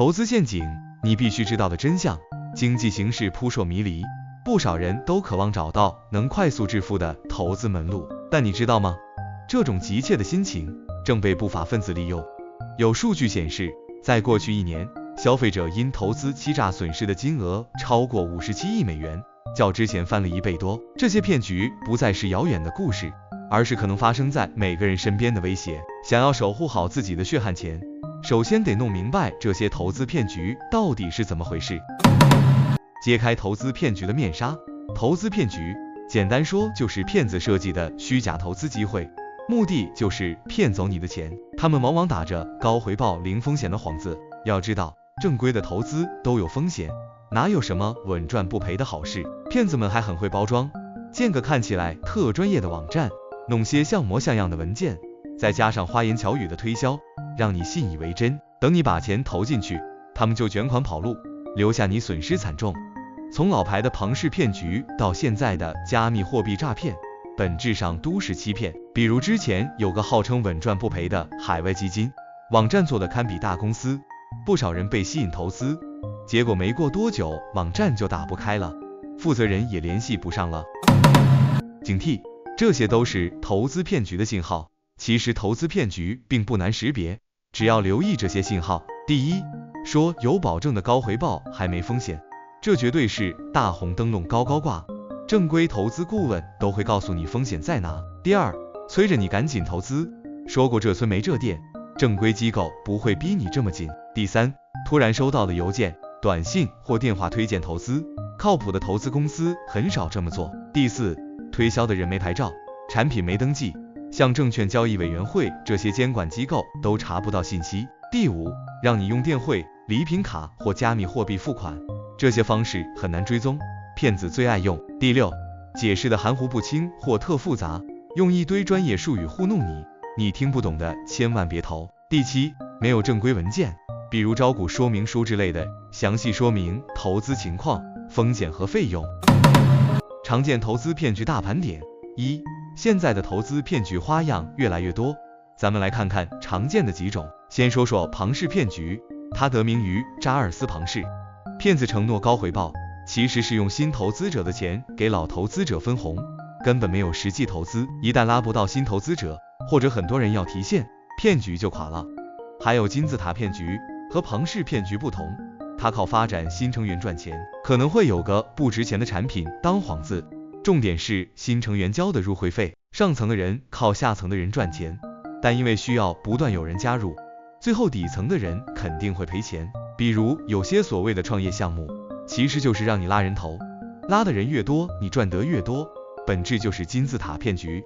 投资陷阱，你必须知道的真相。经济形势扑朔迷离，不少人都渴望找到能快速致富的投资门路，但你知道吗？这种急切的心情正被不法分子利用。有数据显示，在过去1年，消费者因投资欺诈损失的金额超过57亿美元，较之前翻了1倍多。这些骗局不再是遥远的故事，而是可能发生在每个人身边的威胁。想要守护好自己的血汗钱，首先得弄明白这些投资骗局到底是怎么回事。揭开投资骗局的面纱。投资骗局，简单说就是骗子设计的虚假投资机会，目的就是骗走你的钱。他们往往打着高回报、零风险的幌子。要知道，正规的投资都有风险，哪有什么稳赚不赔的好事？骗子们还很会包装，建个看起来特专业的网站，弄些像模像样的文件，再加上花言巧语的推销，让你信以为真。等你把钱投进去，他们就卷款跑路，留下你损失惨重。从老牌的庞氏骗局到现在的加密货币诈骗，本质上都是欺骗。比如之前有个号称稳赚不赔的海外基金，网站做的堪比大公司，不少人被吸引投资，结果没过多久网站就打不开了，负责人也联系不上了。警惕，这些都是投资骗局的信号。其实投资骗局并不难识别，只要留意这些信号。第一，说有保证的高回报还没风险，这绝对是大红灯笼高高挂，正规投资顾问都会告诉你风险在哪。第二，催着你赶紧投资，说过这村没这店，正规机构不会逼你这么紧。第三，突然收到的邮件、短信或电话推荐投资，靠谱的投资公司很少这么做。第四，推销的人没牌照，产品没登记，像证券交易委员会这些监管机构都查不到信息。第五，让你用电汇、礼品卡或加密货币付款，这些方式很难追踪，骗子最爱用。第六，解释的含糊不清或特复杂，用一堆专业术语糊弄你，你听不懂的千万别投。第七，没有正规文件，比如招股说明书之类的，详细说明投资情况、风险和费用。常见投资骗局大盘点。一，现在的投资骗局花样越来越多，咱们来看看常见的几种。先说说庞氏骗局，它得名于查尔斯·庞氏。骗子承诺高回报，其实是用新投资者的钱给老投资者分红，根本没有实际投资。一旦拉不到新投资者，或者很多人要提现，骗局就垮了。还有金字塔骗局，和庞氏骗局不同，它靠发展新成员赚钱，可能会有个不值钱的产品当幌子，重点是新成员交的入会费，上层的人靠下层的人赚钱，但因为需要不断有人加入，最后底层的人肯定会赔钱。比如有些所谓的创业项目，其实就是让你拉人头，拉的人越多，你赚得越多，本质就是金字塔骗局。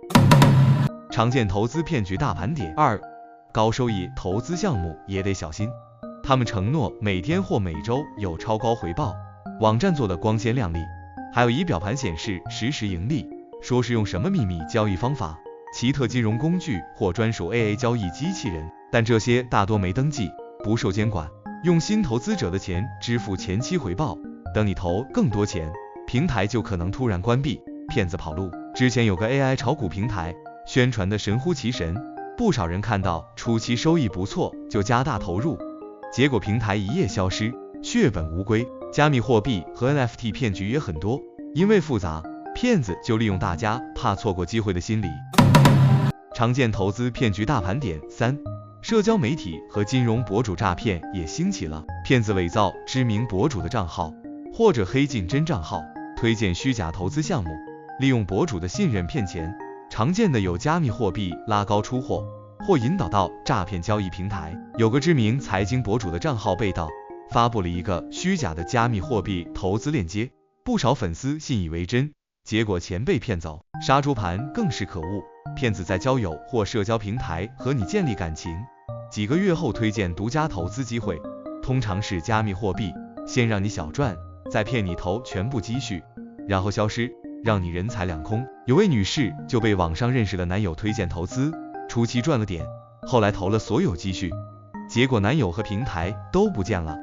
常见投资骗局大盘点。二，高收益投资项目也得小心，他们承诺每天或每周有超高回报，网站做的光鲜亮丽，还有仪表盘显示实时盈利，说是用什么秘密交易方法、奇特金融工具或专属 AA 交易机器人，但这些大多没登记，不受监管，用新投资者的钱支付前期回报，等你投更多钱，平台就可能突然关闭，骗子跑路。之前有个 AI 炒股平台，宣传的神乎其神，不少人看到初期收益不错就加大投入，结果平台一夜消失，血本无归。加密货币和 NFT 骗局也很多，因为复杂，骗子就利用大家怕错过机会的心理。常见投资骗局大盘点。三，社交媒体和金融博主诈骗也兴起了，骗子伪造知名博主的账号，或者黑进真账号，推荐虚假投资项目，利用博主的信任骗钱。常见的有加密货币拉高出货，或引导到诈骗交易平台。有个知名财经博主的账号被盗，发布了一个虚假的加密货币投资链接，不少粉丝信以为真，结果钱被骗走。杀猪盘更是可恶，骗子在交友或社交平台和你建立感情，几个月后推荐独家投资机会，通常是加密货币，先让你小赚，再骗你投全部积蓄，然后消失，让你人财两空。有位女士就被网上认识的男友推荐投资，初期赚了点，后来投了所有积蓄，结果男友和平台都不见了。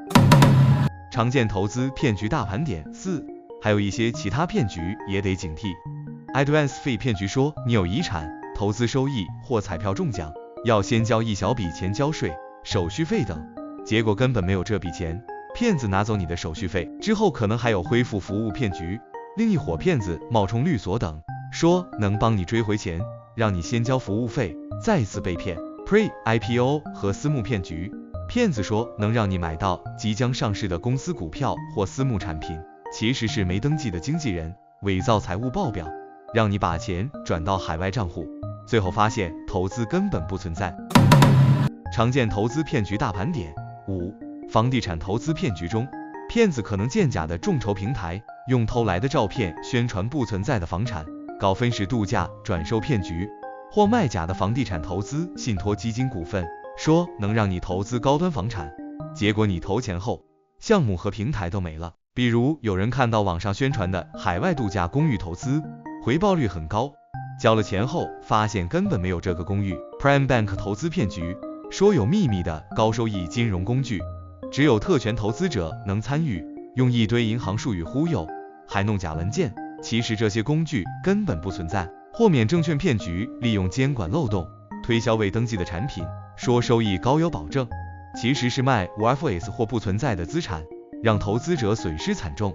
常见投资骗局大盘点。四，还有一些其他骗局也得警惕。Advance Fee 骗局说你有遗产、投资收益或彩票中奖，要先交一小笔钱交税、手续费等，结果根本没有这笔钱，骗子拿走你的手续费，之后可能还有恢复服务骗局。另一伙骗子冒充律所等，说能帮你追回钱，让你先交服务费，再次被骗。Pre-IPO 和私募骗局，骗子说能让你买到即将上市的公司股票或私募产品，其实是没登记的经纪人，伪造财务报表，让你把钱转到海外账户，最后发现投资根本不存在。常见投资骗局大盘点。5. 房地产投资骗局中，骗子可能建假的众筹平台，用偷来的照片宣传不存在的房产，搞分时度假转售骗局，或卖假的房地产投资信托基金股份，说能让你投资高端房产，结果你投钱后，项目和平台都没了。比如有人看到网上宣传的海外度假公寓投资，回报率很高，交了钱后发现根本没有这个公寓。Prime Bank 投资骗局，说有秘密的高收益金融工具，只有特权投资者能参与，用一堆银行术语忽悠，还弄假文件，其实这些工具根本不存在。豁免证券骗局，利用监管漏洞推销未登记的产品，说收益高有保证，其实是卖 UFOs 或不存在的资产，让投资者损失惨重。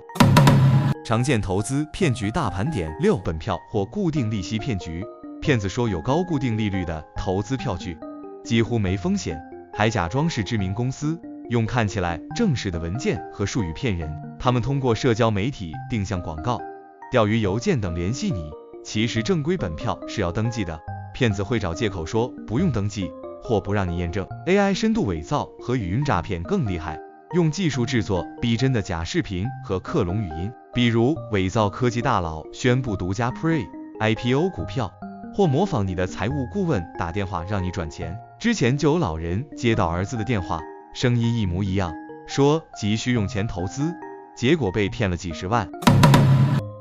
常见投资骗局大盘点。6. 本票或固定利息骗局，骗子说有高固定利率的投资票据，几乎没风险，还假装是知名公司，用看起来正式的文件和术语骗人。他们通过社交媒体、定向广告、钓鱼邮件等联系你，其实正规本票是要登记的，骗子会找借口说不用登记，或不让你验证。AI 深度伪造和语音诈骗更厉害，用技术制作逼真的假视频和克隆语音，比如伪造科技大佬宣布独家 Pre-IPO 股票，或模仿你的财务顾问打电话让你转钱。之前就有老人接到儿子的电话，声音一模一样，说急需用钱投资，结果被骗了几十万。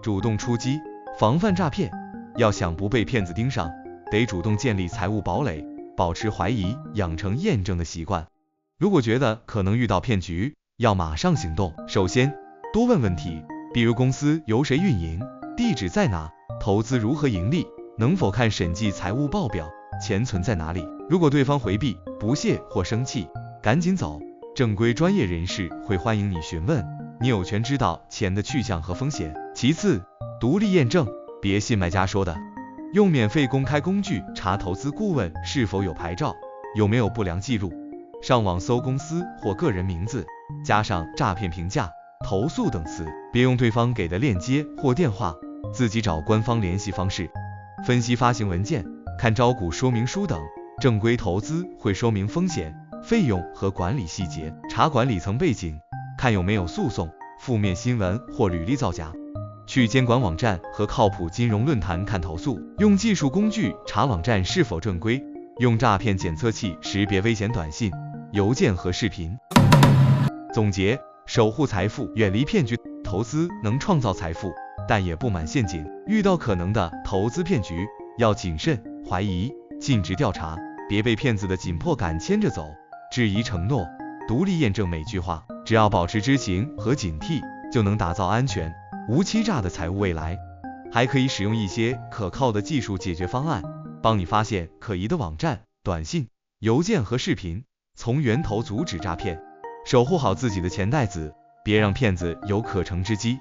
主动出击，防范诈骗。要想不被骗子盯上，得主动建立财务堡垒，保持怀疑，养成验证的习惯。如果觉得可能遇到骗局，要马上行动。首先，多问问题，比如公司由谁运营，地址在哪，投资如何盈利，能否看审计财务报表，钱存在哪里。如果对方回避、不屑或生气，赶紧走，正规专业人士会欢迎你询问，你有权知道钱的去向和风险。其次，独立验证，别信卖家说的，用免费公开工具查投资顾问是否有牌照，有没有不良记录，上网搜公司或个人名字，加上诈骗评价、投诉等词，别用对方给的链接或电话，自己找官方联系方式。分析发行文件，看招股说明书等，正规投资会说明风险、费用和管理细节，查管理层背景，看有没有诉讼、负面新闻或履历造假。去监管网站和靠谱金融论坛看投诉，用技术工具查网站是否正规，用诈骗检测器识别危险短信、邮件和视频。总结，守护财富，远离骗局。投资能创造财富，但也布满陷阱。遇到可能的投资骗局，要谨慎、怀疑、尽职调查，别被骗子的紧迫感牵着走。质疑承诺，独立验证每句话，只要保持知情和警惕，就能打造安全、无欺诈的财务未来。还可以使用一些可靠的技术解决方案，帮你发现可疑的网站、短信、邮件和视频，从源头阻止诈骗。守护好自己的钱袋子，别让骗子有可乘之机。